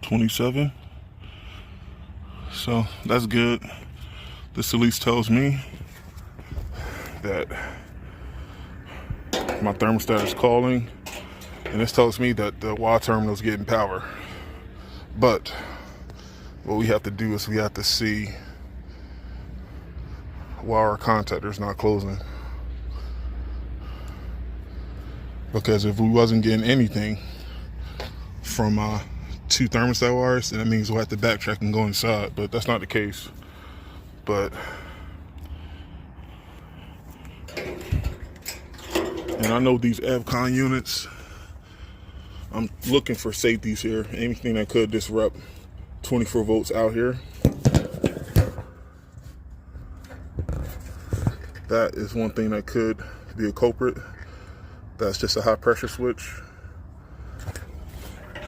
27. So that's good. This at least tells me that my thermostat is calling, and this tells me that the Y terminal is getting power. But what we have to do is we have to see why our contactor is not closing. Because if we wasn't getting anything from two thermostat wires, then that means we'll have to backtrack and go inside. But that's not the case. But and I know these Avcon units, I'm looking for safeties here. Anything that could disrupt 24 volts out here. That is one thing that could be a culprit. That's just a high pressure switch.